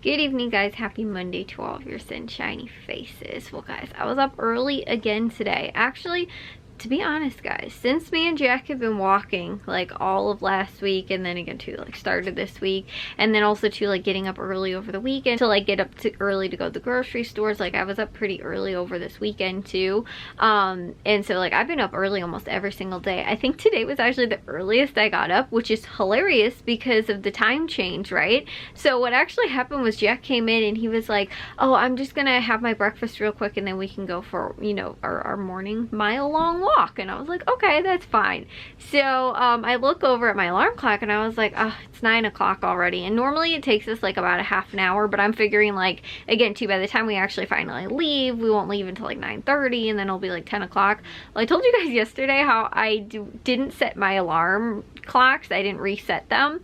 Good evening, guys. Happy Monday to all of your sunshiny faces. Well, guys, I was up early again today. Actually, to be honest, guys, since me and Jack have been walking like all of last week, and then again too, like started this week, and then also too, like getting up early over the weekend to like get up to early to go to the grocery stores. Like I was up pretty early over this weekend too, and so like I've been up early almost every single day. I think today was actually the earliest I got up, which is hilarious because of the time change, right? So what actually happened was Jack came in and he was like, oh, I'm just gonna have my breakfast real quick and then we can go for, you know, our morning mile-long walk. And I was like, okay, that's fine. So I look over at my alarm clock and I was like, oh, it's 9 o'clock already. And normally it takes us like about a half an hour, but I'm figuring like, again too, by the time we actually finally leave, we won't leave until like 9:30, and then it'll be like 10 o'clock. Well, I told you guys yesterday how I didn't set my alarm clocks. I didn't reset them,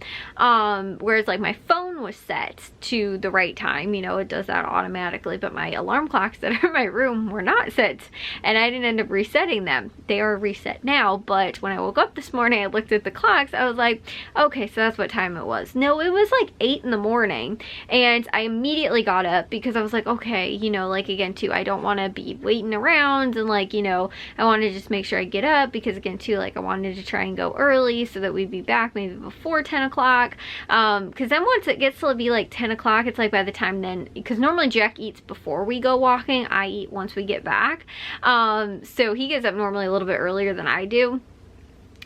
whereas like my phone was set to the right time, you know, it does that automatically, but my alarm clocks that are in my room were not set, and I didn't end up resetting them. They are reset now, but when I woke up this morning, I looked at the clocks, I was like, okay, so that's what time it was. No, it was like 8 in the morning, and I immediately got up because I was like, okay, you know, like again too, I don't want to be waiting around, and like, you know, I want to just make sure I get up because again too, like I wanted to try and go early so that we'd be back maybe before 10 o'clock, because then once it gets to be like 10 o'clock, it's like by the time then, because normally Jack eats before we go walking, I eat once we get back, so he gets up normally a little bit earlier than I do.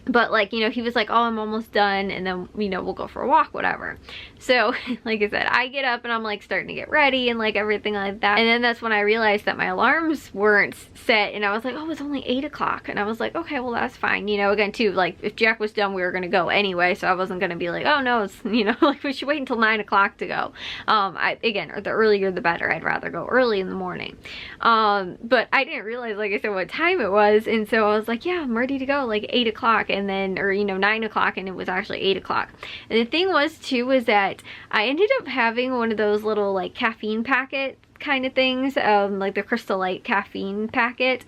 But like, you know, he was like, oh, I'm almost done, and then, you know, we'll go for a walk, whatever. So like I said, I get up and I'm like starting to get ready and like everything like that, and then that's when I realized that my alarms weren't set, and I was like, oh, it's only 8 o'clock, and I was like, okay, well that's fine, you know. Again too, like if Jack was done, we were gonna go anyway, so I wasn't gonna be like, oh no, it's, you know, like we should wait until 9 o'clock to go. Again, or the earlier the better. I'd rather go early in the morning, but I didn't realize, like I said, what time it was, and so I was like, yeah, I'm ready to go, like 8 o'clock, and then, or you know, 9 o'clock, and it was actually 8 o'clock. And the thing was too, was that I ended up having one of those little like caffeine packet kind of things, like the Crystal Light caffeine packet,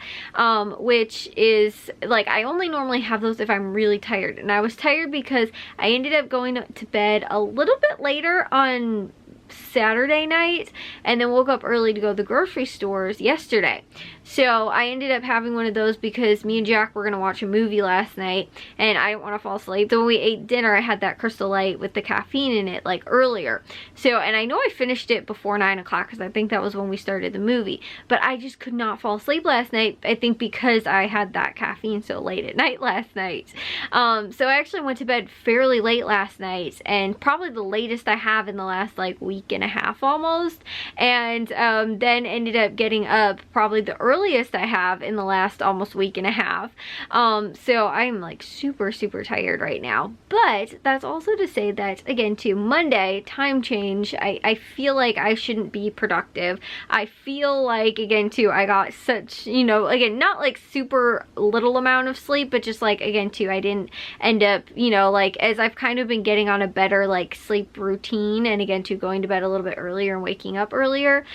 which is like, I only normally have those if I'm really tired, and I was tired because I ended up going to bed a little bit later on Saturday night, and then woke up early to go to the grocery stores yesterday. So I ended up having one of those because me and Jack were gonna watch a movie last night and I didn't want to fall asleep. So when we ate dinner, I had that Crystal Light with the caffeine in it like earlier. So, and I know I finished it before 9 o'clock because I think that was when we started the movie, but I just could not fall asleep last night, I think because I had that caffeine so late at night last night. So I actually went to bed fairly late last night, and probably the latest I have in the last like week and a half almost, and then ended up getting up probably the earliest I have in the last almost week and a half. So I'm like super tired right now, but that's also to say that again too, Monday, time change, I feel like I shouldn't be productive. I feel like again too, I got such, you know, again, not like super little amount of sleep, but just like again too, I didn't end up, you know, like as I've kind of been getting on a better like sleep routine, and again too, going to bed a little bit earlier and waking up earlier,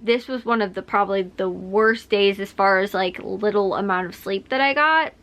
this was one of the probably the worst days as far as like little amount of sleep that I got.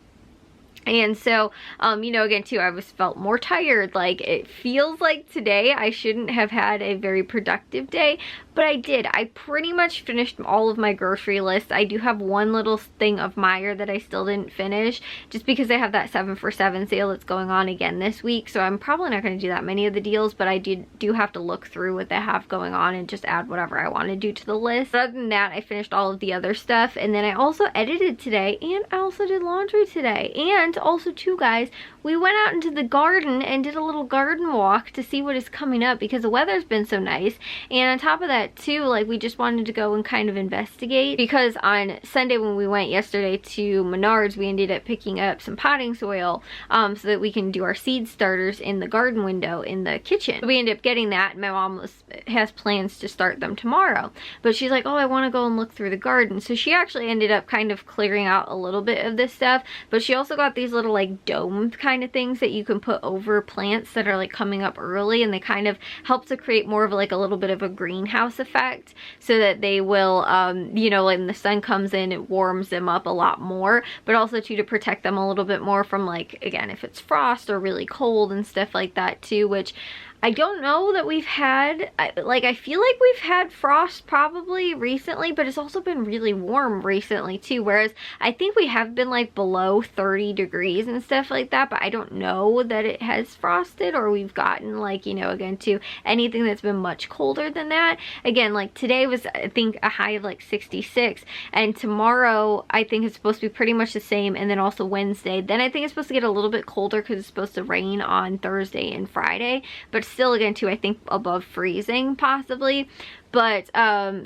And so, you know, again too, I felt more tired. Like it feels like today I shouldn't have had a very productive day, but I did. I pretty much finished all of my grocery list. I do have one little thing of Meijer that I still didn't finish, just because they have that 7 for 7 sale that's going on again this week. So I'm probably not going to do that many of the deals, but I do have to look through what they have going on and just add whatever I want to do to the list. But other than that, I finished all of the other stuff, and then I also edited today, and I also did laundry today. And also too, guys, we went out into the garden and did a little garden walk to see what is coming up because the weather's been so nice. And on top of that too, like we just wanted to go and kind of investigate, because on Sunday when we went yesterday to Menards, we ended up picking up some potting soil so that we can do our seed starters in the garden window in the kitchen. So we ended up getting that, and my mom has plans to start them tomorrow, but she's like, oh, I want to go and look through the garden. So she actually ended up kind of clearing out a little bit of this stuff, but she also got these little like dome kind of things that you can put over plants that are like coming up early, and they kind of help to create more of like a little bit of a greenhouse effect, so that they will you know, when the sun comes in, it warms them up a lot more, but also too to protect them a little bit more from like, again, if it's frost or really cold and stuff like that too, which I don't know that we've had, I feel like we've had frost probably recently, but it's also been really warm recently too, whereas I think we have been like below 30 degrees and stuff like that, but I don't know that it has frosted or we've gotten like, you know, again, to anything that's been much colder than that. Again, like today was, I think, a high of like 66, and tomorrow I think it's supposed to be pretty much the same, and then also Wednesday. Then I think it's supposed to get a little bit colder because it's supposed to rain on Thursday and Friday, but still, again, too, I think above freezing possibly. But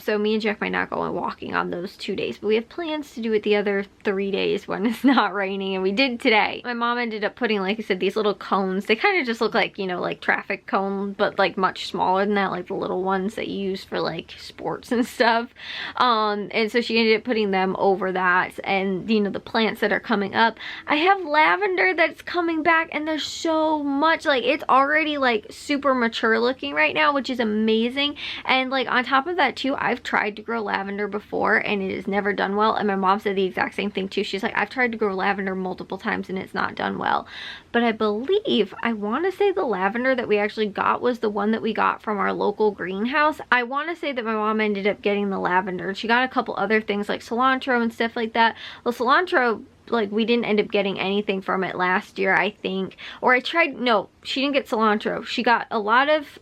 so me and Jack might not go on walking on those 2 days, but we have plans to do it the other 3 days when it's not raining, and we did today. My mom ended up putting, like I said, these little cones. They kind of just look like, you know, like traffic cone, but like much smaller than that, like the little ones that you use for like sports and stuff. And so she ended up putting them over that, and you know, the plants that are coming up. I have lavender that's coming back, and there's so much, like it's already like super mature looking right now, which is amazing. And like on top of that too, I've tried to grow lavender before and it has never done well, and my mom said the exact same thing too. She's like, I've tried to grow lavender multiple times and it's not done well. But I believe, I want to say the lavender that we actually got was the one that we got from our local greenhouse. I want to say that my mom ended up getting the lavender, and she got a couple other things like cilantro and stuff like that. Well, cilantro, like we didn't end up getting anything from it last year, I think. Or I tried, no, she didn't get cilantro. She got a lot of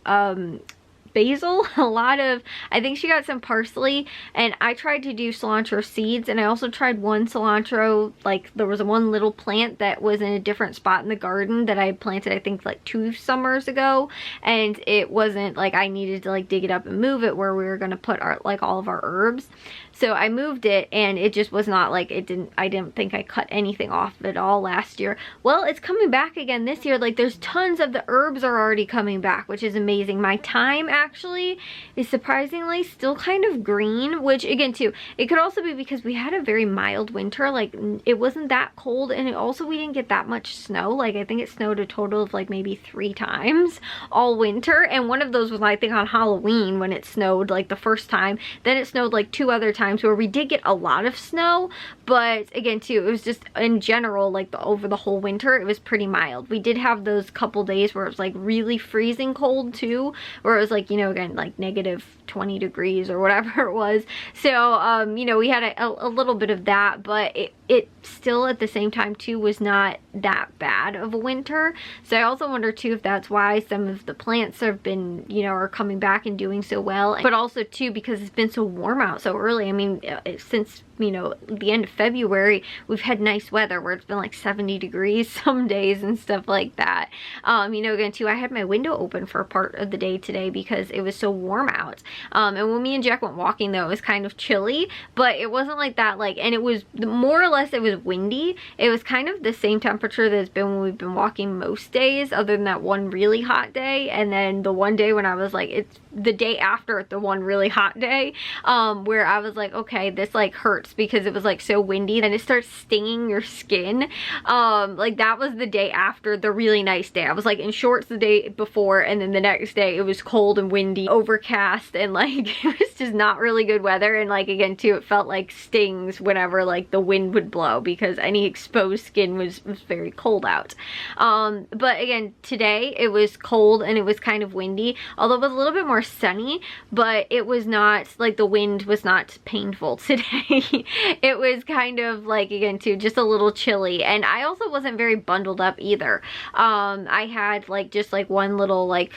basil, a lot of, I think she got some parsley, and I tried to do cilantro seeds, and I also tried one cilantro, like there was one little plant that was in a different spot in the garden that I planted I think like 2 summers ago, and it wasn't like, I needed to like dig it up and move it where we were going to put our like all of our herbs. So I moved it, and it just was not like, I didn't think I cut anything off at all last year. Well, it's coming back again this year. Like there's tons of the herbs are already coming back, which is amazing. My thyme actually is surprisingly still kind of green, which again too, it could also be because we had a very mild winter. Like it wasn't that cold, and we didn't get that much snow. Like I think it snowed a total of like maybe 3 times all winter, and one of those was I think on Halloween when it snowed like the first time. Then it snowed like 2 other times where we did get a lot of snow, but again too, it was just in general like over the whole winter it was pretty mild. We did have those couple days where it was like really freezing cold too, where it was like, you know, again like negative 20 degrees or whatever it was. So you know, we had a little bit of that, but it still at the same time too was not that bad of a winter. So I also wonder too if that's why some of the plants have been, you know, are coming back and doing so well, but also too because it's been so warm out so early. I mean, since, you know, the end of February, we've had nice weather where it's been like 70 degrees some days and stuff like that. You know, again too, I had my window open for a part of the day today because it was so warm out. And when me and Jack went walking though, it was kind of chilly, but it wasn't like that, like, and it was more or less, it was windy. It was kind of the same temperature that it's been when we've been walking most days, other than that one really hot day, and then the one day when I was like, it's the day after the one really hot day, where I was like, okay, this like hurts because it was like so windy, then it starts stinging your skin. Like that was the day after the really nice day. I was like in shorts the day before, and then the next day it was cold and windy, overcast, and like it was just not really good weather. And like again too, it felt like stings whenever like the wind would blow because any exposed skin was very cold out. But again, today it was cold and it was kind of windy, although it was a little bit more sunny, but it was not like, the wind was not painful today. It was kind of like, again too, just a little chilly, and I also wasn't very bundled up either. I had like just like one little like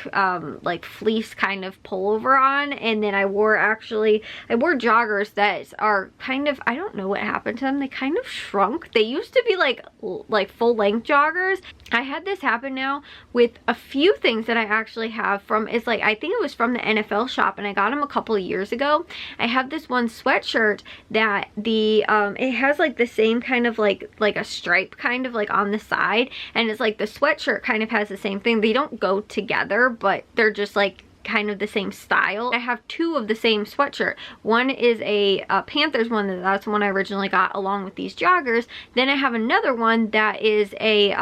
fleece kind of pullover on, and then I wore joggers that are kind of, I don't know what happened to them, they kind of shrunk. They used to be like full length joggers. I had this happen now with a few things that I actually have from, it's like, I think it was from the NFL shop, and I got them a couple of years ago. I have this one sweatshirt that it has like the same kind of like a stripe kind of like on the side, and it's like the sweatshirt kind of has the same thing. They don't go together, but they're just like kind of the same style. I have 2 of the same sweatshirt. One is a Panthers one, that's the one I originally got along with these joggers. Then I have another one that is a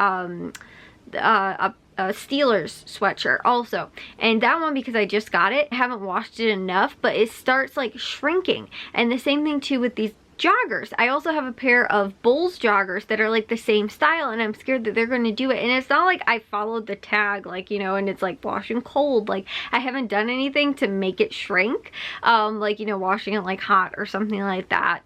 Steelers sweatshirt also, and that one, because I just got it, I haven't washed it enough, but it starts like shrinking. And the same thing too with joggers. I also have a pair of Bulls joggers that are like the same style, and I'm scared that they're going to do it. And it's not like I followed the tag, like, you know, and it's like washing cold. Like, I haven't done anything to make it shrink, like, you know, washing it like hot or something like that.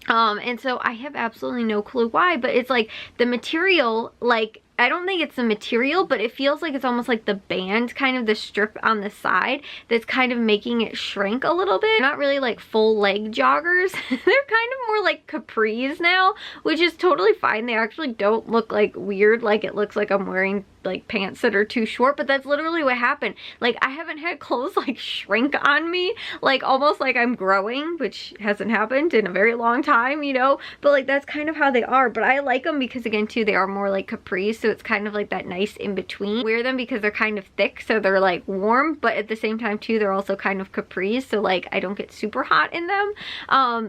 And so I have absolutely no clue why, but it's like the material, like, I don't think it's the material, but it feels like it's almost like the band, kind of the strip on the side, that's kind of making it shrink a little bit. Not really like full leg joggers. They're kind of more like capris now, which is totally fine. They actually don't look like weird, like it looks like I'm wearing like pants that are too short, but that's literally what happened. Like, I haven't had clothes like shrink on me, like almost like I'm growing, which hasn't happened in a very long time, you know, but like that's kind of how they are. But I like them because, again, too, they are more like capris, so it's kind of like that nice in between. I wear them because they're kind of thick, so they're like warm, but at the same time too, they're also kind of capris, so like I don't get super hot in them.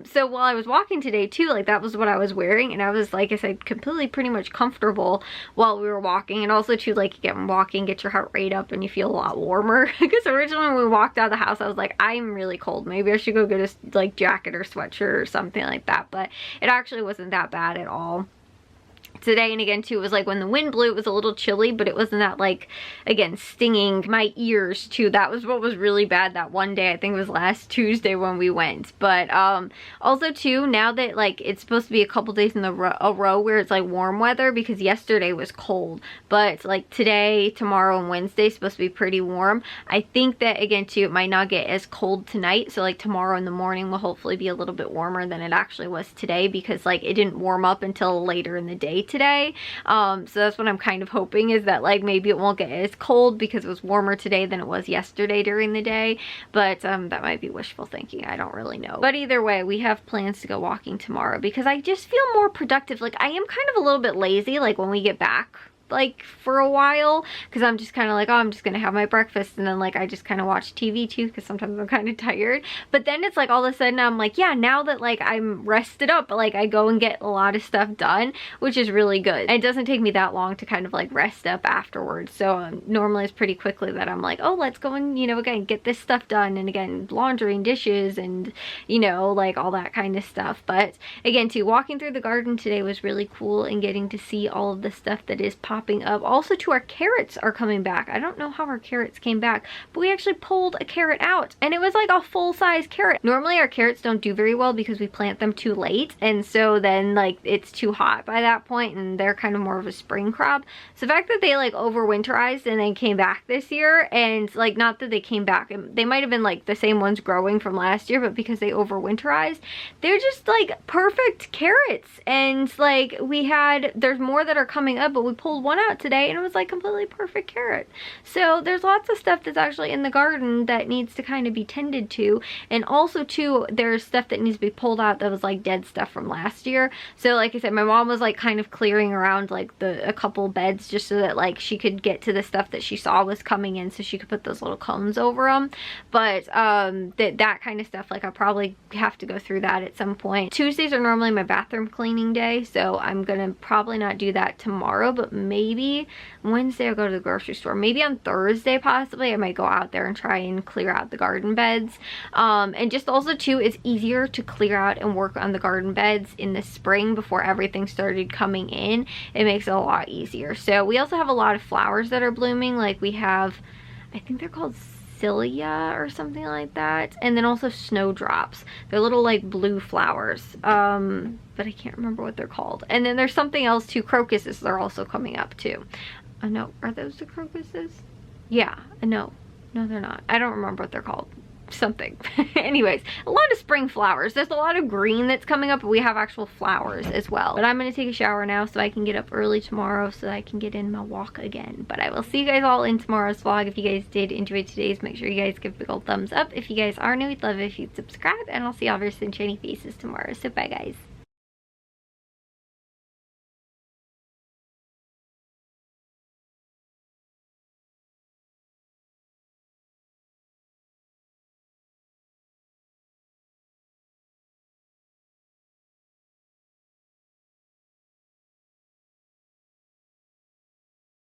So while I was walking today too, like that was what I was wearing, and I was, like I said, completely pretty much comfortable while we were walking. And also too, like, again, walking, get your heart rate up and you feel a lot warmer. Because originally when we walked out of the house, I was like, I'm really cold, maybe I should go get a like jacket or sweatshirt or something like that, but it actually wasn't that bad at all today. And again too, it was like when the wind blew, it was a little chilly, but it wasn't that, like, again, stinging my ears too. That was what was really bad that one day. I think it was last Tuesday when we went. But also too, now that like it's supposed to be a couple days in a row where it's like warm weather, because yesterday was cold, but like today, tomorrow, and Wednesday is supposed to be pretty warm. I think that, again too, it might not get as cold tonight, so like tomorrow in the morning will hopefully be a little bit warmer than it actually was today, because like it didn't warm up until later in the day today. So that's what I'm kind of hoping, is that like maybe it won't get as cold because it was warmer today than it was yesterday during the day. But that might be wishful thinking, I don't really know. But either way, we have plans to go walking tomorrow because I just feel more productive. Like, I am kind of a little bit lazy, like when we get back, like for a while, because I'm just kind of like, oh, I'm just gonna have my breakfast, and then like I just kind of watch TV too, because sometimes I'm kind of tired. But then it's like all of a sudden I'm like, yeah, now that like I'm rested up, like I go and get a lot of stuff done, which is really good. And it doesn't take me that long to kind of like rest up afterwards. So normally it's pretty quickly that I'm like, oh, let's go and, you know, again, get this stuff done, and again, laundry and dishes and, you know, like all that kind of stuff. But again too, walking through the garden today was really cool, and getting to see all of the stuff that is popping up. Also too, our carrots are coming back. I don't know how our carrots came back, but we actually pulled a carrot out, and it was like a full-size carrot. Normally our carrots don't do very well because we plant them too late, and so then like it's too hot by that point, and they're kind of more of a spring crop. So the fact that they like overwinterized and then came back this year, and like not that they came back, they might have been like the same ones growing from last year, but because they overwinterized, they're just like perfect carrots. And like there's more that are coming up, but we pulled one out today and it was like completely perfect carrot. So there's lots of stuff that's actually in the garden that needs to kind of be tended to. And also too, there's stuff that needs to be pulled out that was like dead stuff from last year. So like I said, my mom was like kind of clearing around like a couple beds just so that like she could get to the stuff that she saw was coming in, so she could put those little cones over them. But that kind of stuff, like I'll probably have to go through that at some point. Tuesdays are normally my bathroom cleaning day, so I'm gonna probably not do that tomorrow, but maybe Wednesday I'll go to the grocery store. Maybe on Thursday possibly I might go out there and try and clear out the garden beds. And just also too, it's easier to clear out and work on the garden beds in the spring before everything started coming in. It makes it a lot easier. So we also have a lot of flowers that are blooming. Like we have, I think they're called Cilia or something like that, and then also snowdrops. They're little like blue flowers, but I can't remember what they're called. And then there's something else too, crocuses are also coming up too. Oh no, are those the crocuses? Yeah, no they're not. I don't remember what they're called. Something. Anyways, a lot of spring flowers. There's a lot of green that's coming up, but we have actual flowers as well. But I'm gonna take a shower now so I can get up early tomorrow so that I can get in my walk again. But I will see you guys all in tomorrow's vlog. If you guys did enjoy today's, make sure you guys give a big old thumbs up. If you guys are new, we'd love it if you'd subscribe, and I'll see all of your sunshiny faces tomorrow. So bye guys.